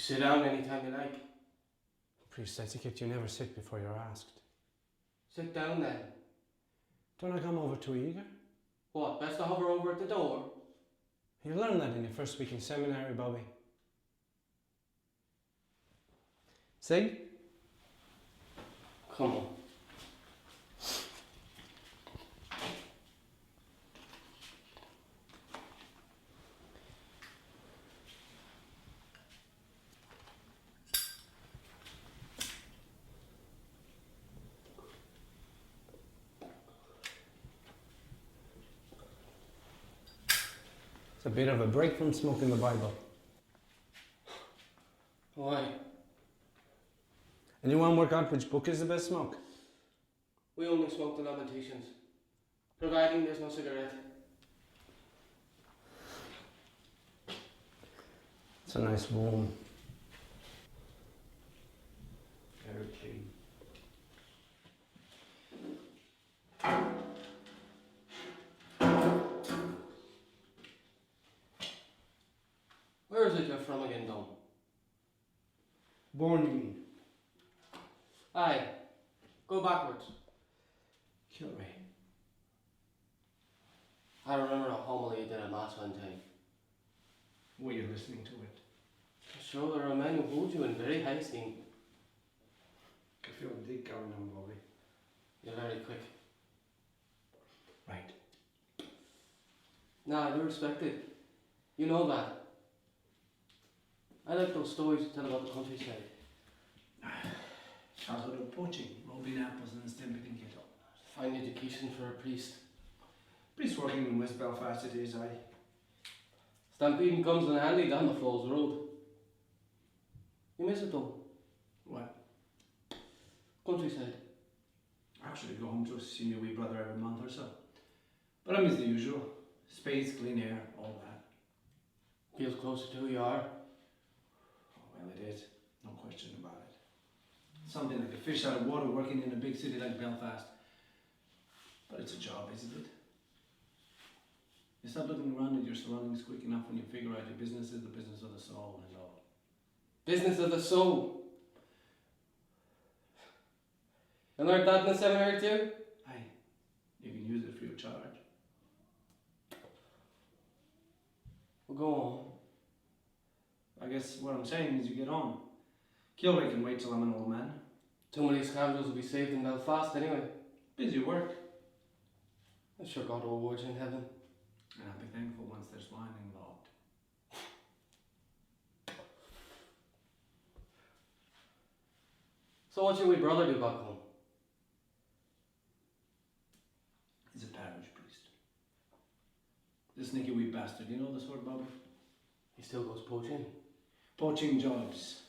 sit down anytime you like. Priest, etiquette, you never sit before you're asked. Sit down then. Don't I come over too eager? What, best to hover over at the door? You learned that in your first week in seminary, Bobby. Sig? Come on. It's a bit of a break from smoking the Bible. Why? Anyone work out which book is the best smoke? We only smoke the Lamentations, providing there's no cigarette. It's a nice warm. Very clean. Where is it you're from again, Dom? Born, you mean? Aye. Go backwards. Kilray. I remember a homily you did at Mass one time. Were you listening to it? Sure, there are men who hold you in very high esteem. I feel a dig going on, Bobby. You're very quick. Right. Nah, you're respected. You know that. I like those stories you tell about the countryside. Childhood of poaching, robbing apples and stampeding cattle. Fine education for a priest. Priest working in West Belfast it is, aye. Stampeding comes in handy down the Falls Road. You miss it though? What? Countryside. Actually go home to see my wee brother every month or so. But I miss the usual. Space, clean air, all that. Feels closer to who you are. Oh, well, it is. No question about it. Something like a fish out of water working in a big city like Belfast. But it's a job, isn't it? You start looking around at your surroundings quick enough when you figure out your business is the business of the soul and all. Business of the soul. You learned that in the seminary too? Aye. You can use it free of charge. Well, go on. I guess what I'm saying is you get on. Kilray can wait till I'm an old man. Too many scoundrels will be saved in Belfast anyway. Busy work. I'm sure God will reward you in heaven. And I'll be thankful once there's wine involved. So what should we brother do back home? He's a parish priest. This sneaky wee bastard, you know the sort, Bobby? He still goes poaching. Poaching jobs.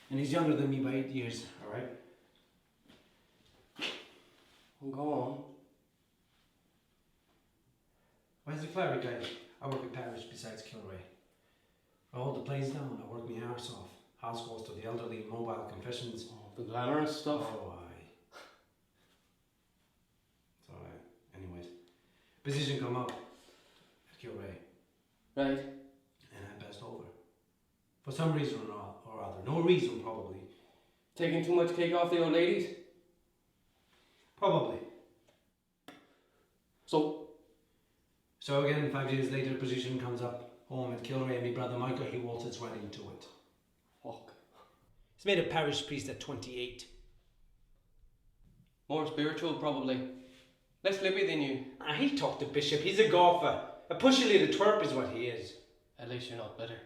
And he's younger than me by 8 years, alright? Well, go on. Why is the cleric guy? I work at parish besides Kilray. I hold the place down, I work my arse off. House calls to the elderly, mobile confessions. Oh, the glamorous stuff. Oh, aye. It's alright. Anyways. Position come up at Kilray. Right. And I passed over. For some reason or other. No reason, probably. Taking too much cake off the old ladies? Probably. So again, 5 years later, position comes up. Home at Kilray and my brother Michael, he waltzes right into it. fuck. He's made a parish priest at 28. More spiritual, probably. Less flippy than you. He talked to Bishop, he's a golfer. A pushy little twerp is what he is. At least you're not bitter.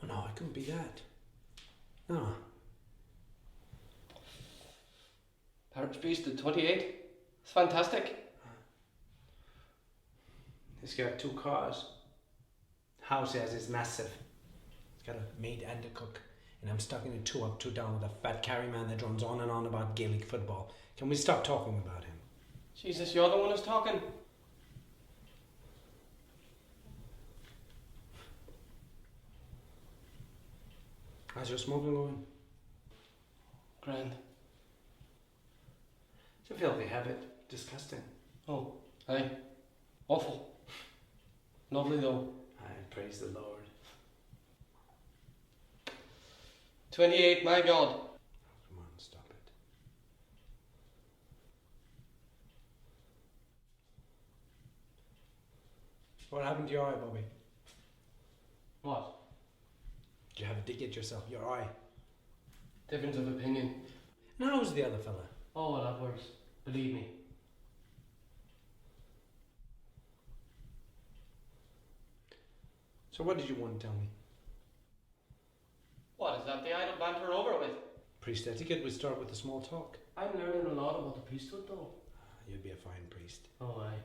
Oh no, I couldn't be that. No. Parish priest at 28? It's fantastic. He's got 2 cars. House he has is massive. He's got a maid and a cook. And I'm stuck in a 2 up, 2 down with a fat carry man that runs on and on about Gaelic football. Can we stop talking about him? Jesus, you're the one who's talking. How's your smoking going? Grand. It's a filthy habit. Disgusting. Oh, aye. Awful. Lovely though. I praise the Lord. 28, my God. Come on, stop it. What happened to your eye, Bobby? What? Did you have a dig at yourself? Your eye? Difference of opinion. And how's the other fella? Oh, a lot worse. Believe me. So what did you want to tell me? What, is that the idle banter over with? Priest etiquette would start with a small talk. I'm learning a lot about the priesthood, though. You'd be a fine priest. Oh, aye.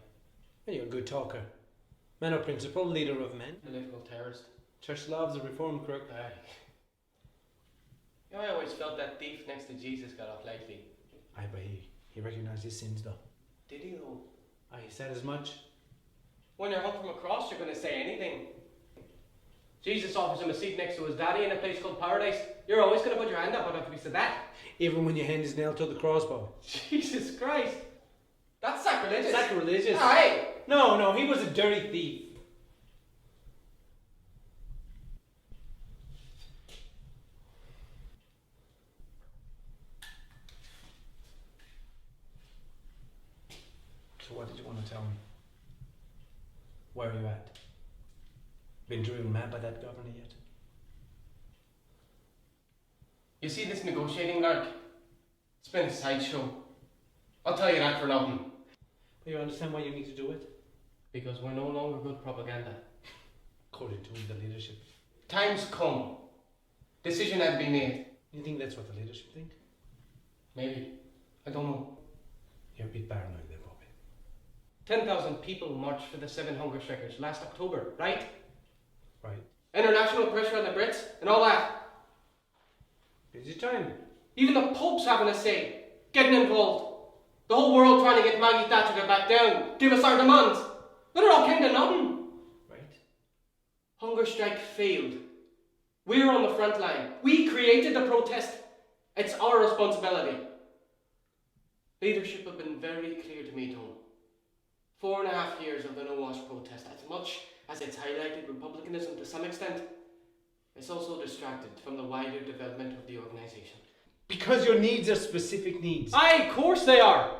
And you're a good talker. Man of principle, leader of men. Political terrorist. Church loves a reformed crook. Aye. You know, I always felt that thief next to Jesus got off lightly. Aye, but he recognised his sins, though. Did he, though? Aye, he said as much. When you're hung from a cross, you're going to say anything. Jesus offers him a seat next to his daddy in a place called paradise. You're always going to put your hand up on a piece of that. Even when your hand is nailed to the crossbow. Jesus Christ. That's sacrilegious. Sacrilegious? Aye. No, he was a dirty thief. So what did you want to tell me? Where are you at? Been driven mad by that governor yet? You see this negotiating lark? It's been a sideshow. I'll tell you that for nothing. But you understand why you need to do it? Because we're no longer good propaganda. According to the leadership. Time's come. Decision had been made. You think that's what the leadership think? Maybe. I don't know. You're a bit paranoid there, Bobby. 10,000 people marched for the 7 hunger strikers last October, right? Right. International pressure on the Brits and all that. Busy time. Even the Pope's having a say, getting involved. The whole world trying to get Maggie Thatcher to back down, give us our demands. But it all came to nothing. Right. Hunger strike failed. We're on the front line. We created the protest. It's our responsibility. Leadership have been very clear to me, Tom. 4.5 years of the No Wash protest, as much as it's highlighted republicanism to some extent, it's also distracted from the wider development of the organisation. Because your needs are specific needs. Aye, of course they are.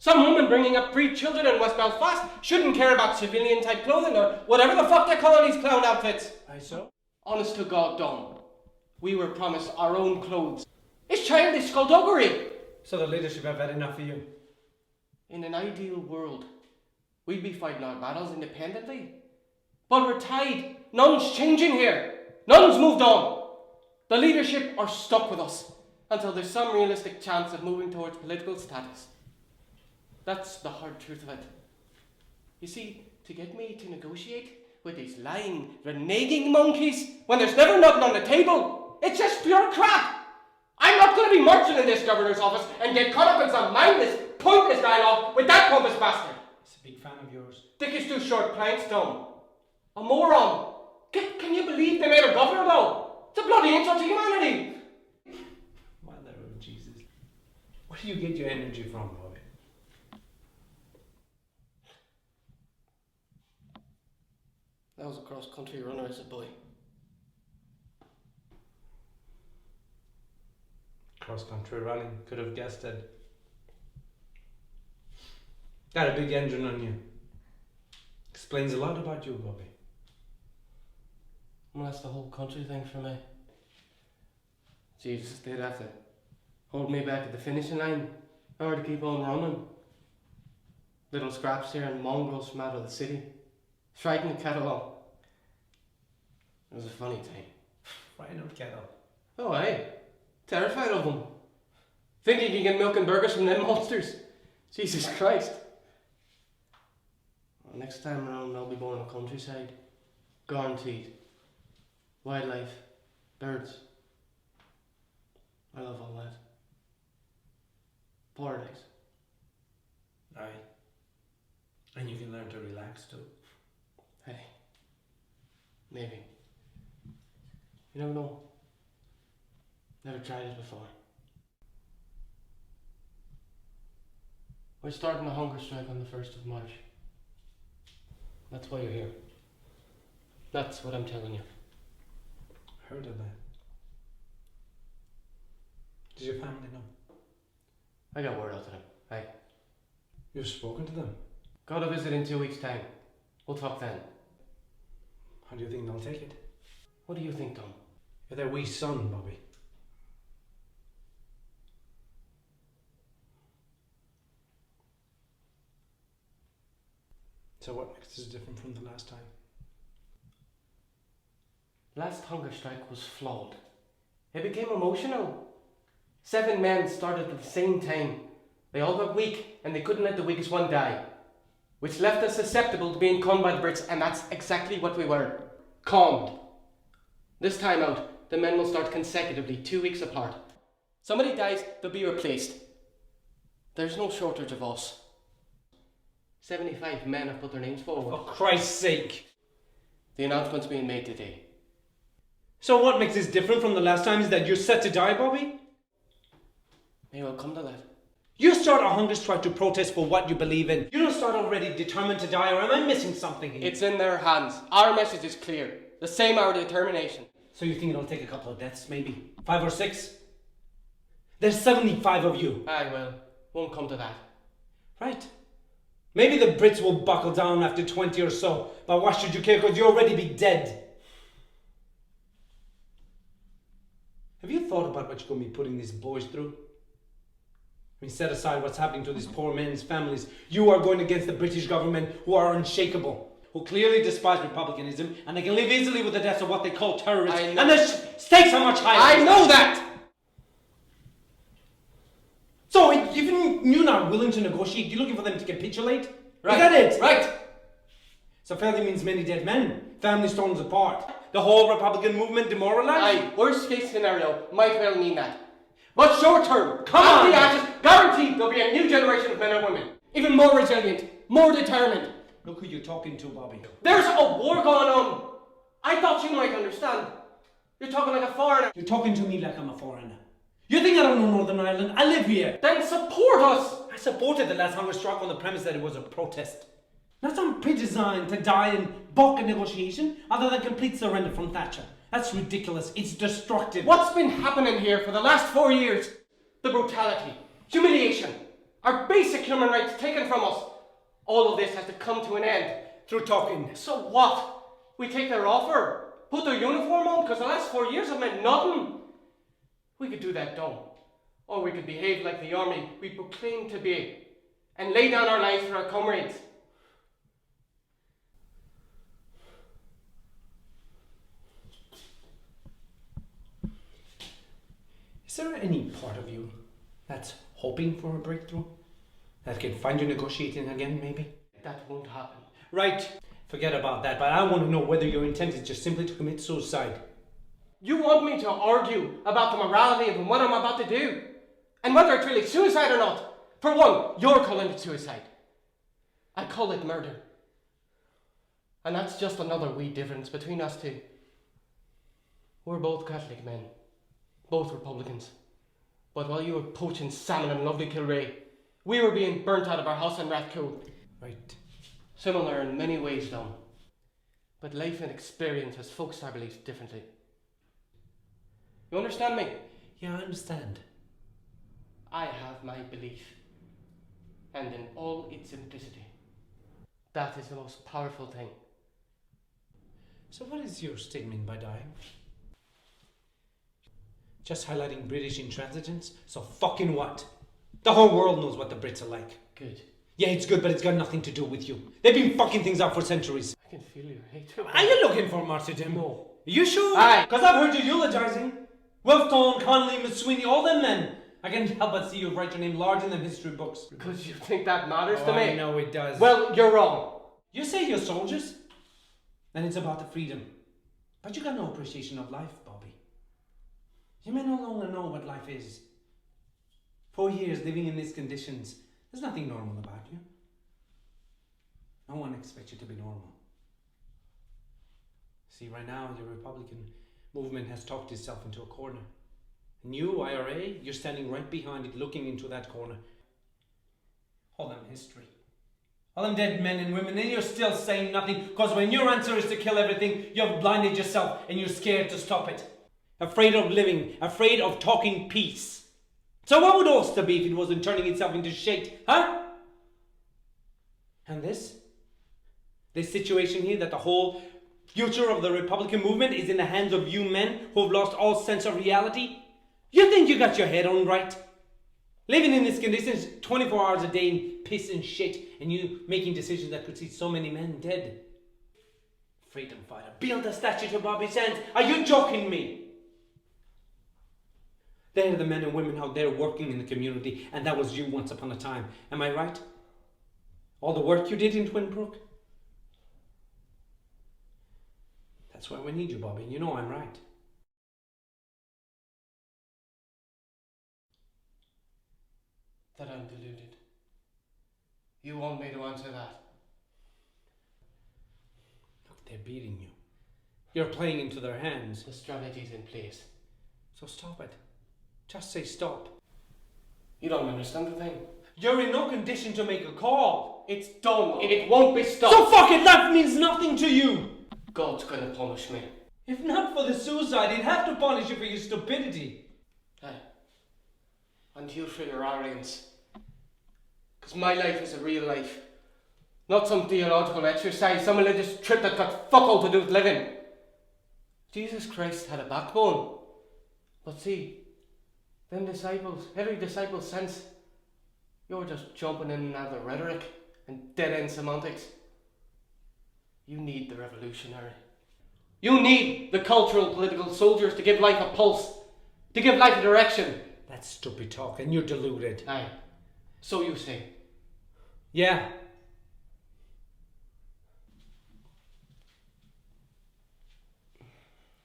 Some woman bringing up 3 children in West Belfast shouldn't care about civilian type clothing or whatever the fuck they're calling these clown outfits. Aye, so? Honest to God, Dom, we were promised our own clothes. It's childish skullduggery. So the leadership have had enough of you? In an ideal world, we'd be fighting our battles independently. But we're tied. None's changing here. None's moved on. The leadership are stuck with us until there's some realistic chance of moving towards political status. That's the hard truth of it. You see, to get me to negotiate with these lying, reneging monkeys when there's never nothing on the table, it's just pure crap. I'm not going to be marching in this governor's office and get caught up in some mindless, pointless dialogue with that pompous bastard. He's a big fan of yours. Dick is too short, planks, Tom. A moron. Can you believe they made a governor, though? It's a bloody insult to humanity. Mother of Jesus. Where do you get your energy from, Bobby? I was a cross-country runner as a boy. Cross-country running. Could have guessed it. Got a big engine on you. Explains a lot about you, Bobby. Well, that's the whole country thing for me. Jesus, they'd have to hold me back at the finishing line or to keep on running. Little scraps here and mongrels from out of the city. Frightened the cattle on. It was a funny time. Frightened of cattle. Oh, aye. Terrified of them. Thinking you can get milk and burgers from them monsters. Jesus Christ. Well, next time around I'll be born in the countryside. Guaranteed. Wildlife. Birds. I love all that. Paradise. Aye. And you can learn to relax too. Hey. Maybe. You never know. Never tried it before. We're starting a hunger strike on the 1st of March. That's why you're here. That's what I'm telling you. Heard of that. Does your family know? I got word out to them. Aye. You've spoken to them? Got a visit in 2 weeks' time. We'll talk then. How do you think they'll take it? What do you think, Tom? You're their wee son, Bobby. So what makes this different from the last time? Last hunger strike was flawed. It became emotional. 7 men started at the same time. They all got weak, and they couldn't let the weakest one die. Which left us susceptible to being conned by the Brits, and that's exactly what we were. Conned. This time out, the men will start consecutively, 2 weeks apart. Somebody dies, they'll be replaced. There's no shortage of us. 75 men have put their names forward. For Christ's sake! The announcement's being made today. So what makes this different from the last time is that you're set to die, Bobby? May well come to that. You start a hunger strike to protest for what you believe in. You don't start already determined to die, or am I missing something here? It's in their hands. Our message is clear. The same our determination. So you think it'll take a couple of deaths, maybe? 5 or 6? There's 75 of you. Aye, well, won't come to that. Right. Maybe the Brits will buckle down after 20 or so, but why should you care, because you'll already be dead. Have you thought about what you're going to be putting these boys through? I mean, set aside what's happening to these poor men's families. You are going against the British government, who are unshakable, who clearly despise republicanism, and they can live easily with the deaths of what they call terrorists. And the stakes are much higher. I know that! So, even you're not willing to negotiate, you're looking for them to capitulate? Right. Is that it? Right! So failure means many dead men, families torn apart, the whole Republican movement demoralized? Aye, worst case scenario might well mean that. But short term, Come on! the ashes, guaranteed there'll be a new generation of men and women. Even more resilient, more determined. Look who you're talking to, Bobby. There's a war going on. I thought you might understand. You're talking like a foreigner. You're talking to me like I'm a foreigner. You think I don't know Northern Ireland? I live here. Then support us. I supported the last hunger strike on the premise that it was a protest. Not some pre-designed to die and balk a negotiation, other than complete surrender from Thatcher. That's ridiculous. It's destructive. What's been happening here for the last 4 years? The brutality, humiliation, our basic human rights taken from us. All of this has to come to an end. Through talking. So what? We take their offer, put their uniform on, because the last 4 years have meant nothing. We could do that, don't. Or we could behave like the army we proclaim to be, and lay down our lives for our comrades. Is there any part of you that's hoping for a breakthrough? That can find you negotiating again, maybe? That won't happen. Right. Forget about that, but I want to know whether your intent is just simply to commit suicide. You want me to argue about the morality of what I'm about to do? And whether it's really suicide or not? For one, you're calling it suicide. I call it murder. And that's just another wee difference between us two. We're both Catholic men. Both Republicans. But while you were poaching salmon in lovely Kilray, we were being burnt out of our house in Rathcoole. Right. Similar in many ways, Dom. But life and experience has focused our beliefs differently. You understand me? Yeah, I understand. I have my belief. And in all its simplicity. That is the most powerful thing. So what is your statement by dying? Just highlighting British intransigence? So fucking what? The whole world knows what the Brits are like. Good. Yeah, it's good, but it's got nothing to do with you. They've been fucking things up for centuries. I can feel your hatred. Are you looking for martyrdom? No. Are you sure? Aye. Because I've heard you eulogizing. Wilfton, Connolly, McSweeney, all them men. I can't help but see you write your name large in them history books. Because you think that matters to me? I know it does. Well, you're wrong. You say you're soldiers, and it's about the freedom. But you got no appreciation of life, Bobby. You may no longer know what life is. 4 years living in these conditions, there's nothing normal about you. No one expects you to be normal. See, right now, the Republican movement has talked itself into a corner. And you, IRA, you're standing right behind it, looking into that corner. All them history. All them dead men and women, and you're still saying nothing, because when your answer is to kill everything, you've blinded yourself, and you're scared to stop it. Afraid of living, afraid of talking peace. So what would Ulster be if it wasn't turning itself into shit, huh? And this situation here, that the whole future of the Republican movement is in the hands of you men who have lost all sense of reality? You think you got your head on right? Living in this conditions 24 hours a day in piss and shit, and you making decisions that could see so many men dead. Freedom fighter, build a statue to Bobby Sands. Are you joking me? They're the men and women out there working in the community, and that was you once upon a time. Am I right? All the work you did in Twinbrook? That's why we need you, Bobby, and you know I'm right. That I'm deluded. You want me to answer that? Look, they're beating you. You're playing into their hands. The strategy's in place. So stop it. Just say stop. You don't understand the thing. You're in no condition to make a call. It's done. It won't be stopped. So fuck it, that means nothing to you. God's gonna punish me. If not for the suicide, he'd have to punish you for your stupidity. Hey. And you for your arrogance. Because my life is a real life. Not some theological exercise, some religious trip that got fuck all to do with living. Jesus Christ had a backbone. But see, them disciples, every disciple since, you're just jumping in and out of rhetoric and dead-end semantics. You need the revolutionary. You need the cultural political soldiers to give life a pulse, to give life a direction. That's stupid talk, and you're deluded. Aye, so you say. Yeah.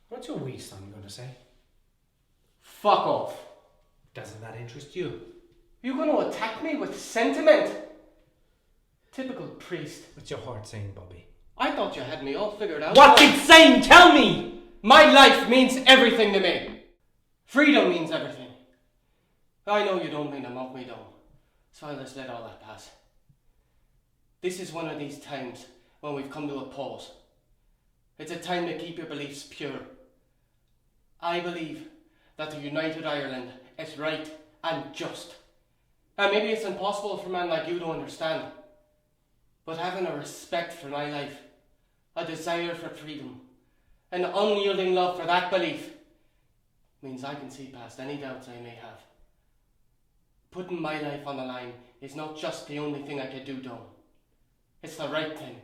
What's your wee son going to say? Fuck off. Doesn't that interest you? You going to attack me with sentiment? Typical priest. What's your heart saying, Bobby? I thought you had me all figured out. What's it saying? Tell me! My life means everything to me. Freedom means everything. I know you don't mean to mock me though, so I'll just let all that pass. This is one of these times when we've come to a pause. It's a time to keep your beliefs pure. I believe that the United Ireland is right and just. And maybe it's impossible for a man like you to understand. But having a respect for my life, a desire for freedom, an unyielding love for that belief, means I can see past any doubts I may have. Putting my life on the line is not just the only thing I could do, Dom. It's the right thing.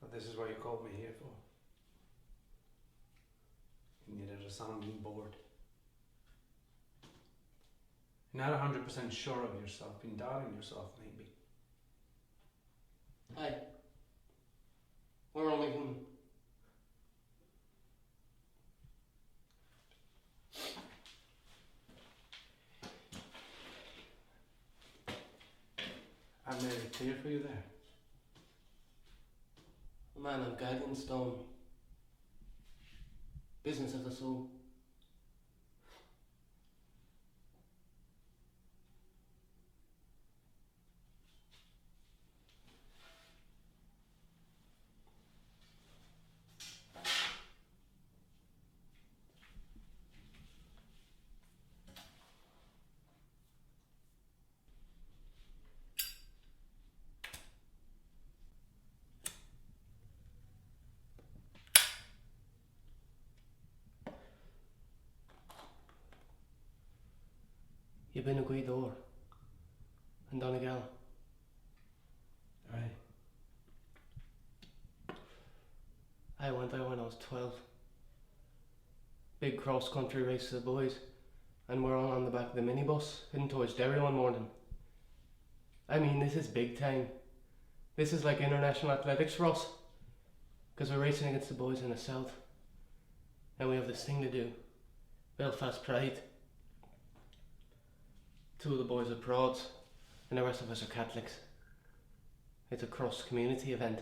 Well, this is what you called me here for. You needed a sounding board. You're not 100% sure of yourself, been doubting yourself maybe. Aye. We're only human. I made it clear for you there. Man, I'm gagging stone. Business of the soul. You've been a great door. And Donegal. Aye. I went there when I was 12. Big cross-country race to the boys. And we're all on the back of the minibus, heading towards Derry one morning. I mean, this is big time. This is like international athletics for us. Because we're racing against the boys in the south. And we have this thing to do. Belfast Pride. 2 of the boys are Prods, and the rest of us are Catholics. It's a cross-community event.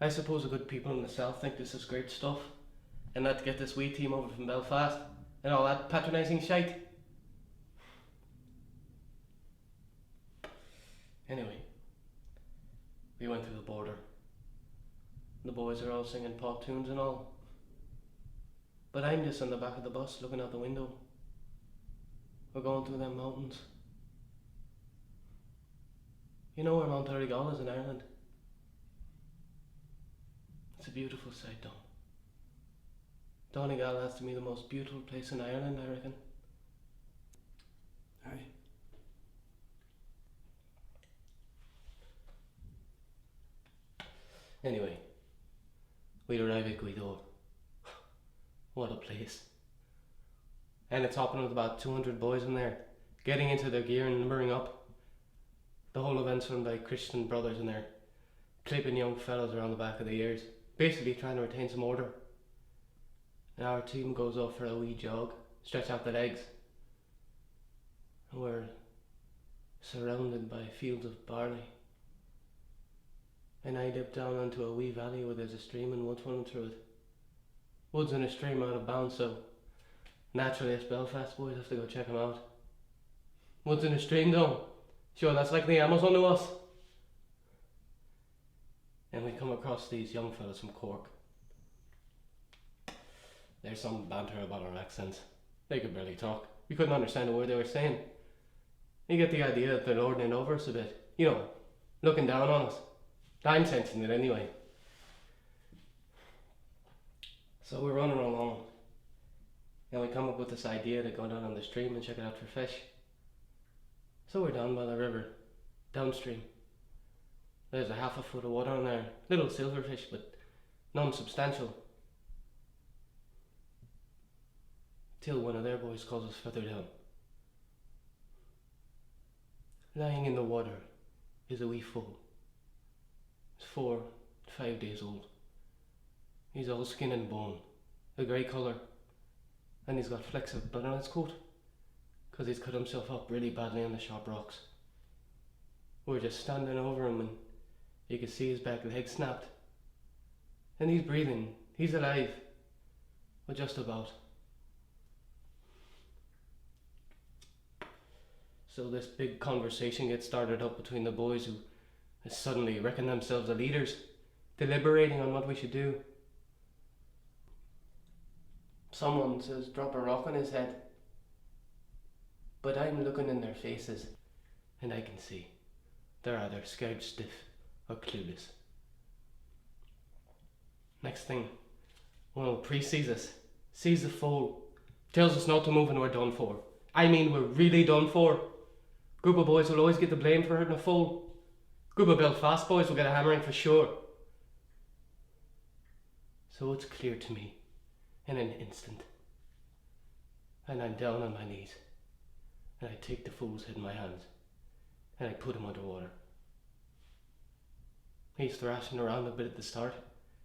I suppose the good people in the south think this is great stuff, and that to get this wee team over from Belfast, and all that patronising shite. Anyway, we went through the border. The boys are all singing pop tunes and all. But I'm just on the back of the bus looking out the window. We're going through them mountains. You know where Mount Errigal is in Ireland? It's a beautiful sight, Don. Donegal has to be the most beautiful place in Ireland, I reckon. Aye. Anyway, we arrive at Guido. What a place. And it's hopping with about 200 boys in there, getting into their gear and limbering up. The whole event's run by Christian brothers in there, clipping young fellas around the back of the ears, basically trying to retain some order. And our team goes off for a wee jog, stretch out the legs. And we're surrounded by fields of barley. And I dip down onto a wee valley where there's a stream and woods running through it. Woods and a stream are out of bounds, so naturally us Belfast boys have to go check them out. Woods and a stream though, sure that's like the Amazon to us. And we come across these young fellas from Cork. There's some banter about our accents. They could barely talk. We couldn't understand a word they were saying. You get the idea that they're lording it over us a bit. You know, looking down on us. I'm sensing it anyway. So we're running along. And we come up with this idea to go down on the stream and check it out for fish. So we're down by the river, downstream. There's a half a foot of water in there. Little silverfish, but none substantial. Till one of their boys calls us further down. Lying in the water is a wee foal. He's 4, 5 days old. He's all skin and bone, a grey colour, and he's got flecks of blood on his coat, 'cause he's cut himself up really badly on the sharp rocks. We're just standing over him and you can see his back leg snapped. And he's breathing, he's alive, but just about. So this big conversation gets started up between the boys who suddenly reckon themselves the leaders, deliberating on what we should do. Someone says drop a rock on his head. But I'm looking in their faces and I can see they're either scared stiff or clueless. Next thing, one of the priests sees us, sees the foal, tells us not to move and we're done for. I mean, we're really done for. Group of boys will always get the blame for hurting a foal. Group of Belfast boys will get a hammering for sure. So it's clear to me in an instant. And I'm down on my knees. And I take the fool's head in my hands. And I put him underwater. He's thrashing around a bit at the start,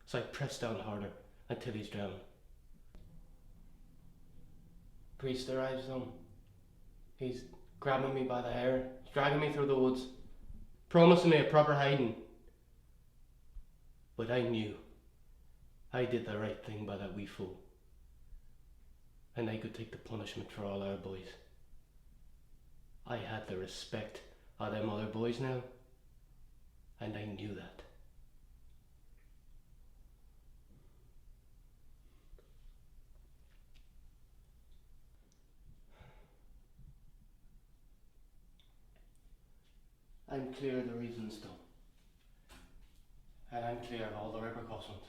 so I press down harder until he's drowned. Priest arrives on. He's grabbing me by the hair, dragging me through the woods, promising me a proper hiding. But I knew I did the right thing by that wee fool. And I could take the punishment for all our boys. I had the respect of them other boys now, and I knew that. I'm clear of the reasons though, and I'm clear of all the repercussions.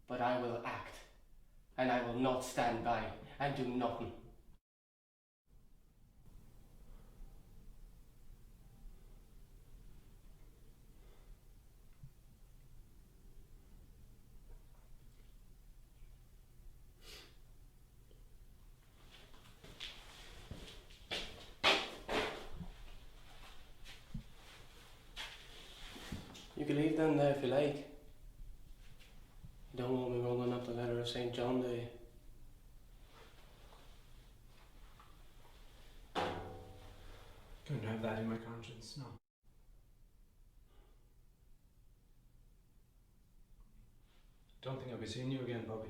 But I will act, and I will not stand by and do nothing. You can leave them there if you like. You don't want me rolling up the letter of St. John, do you? Couldn't have that in my conscience, no. Don't think I'll be seeing you again, Bobby.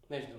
There's no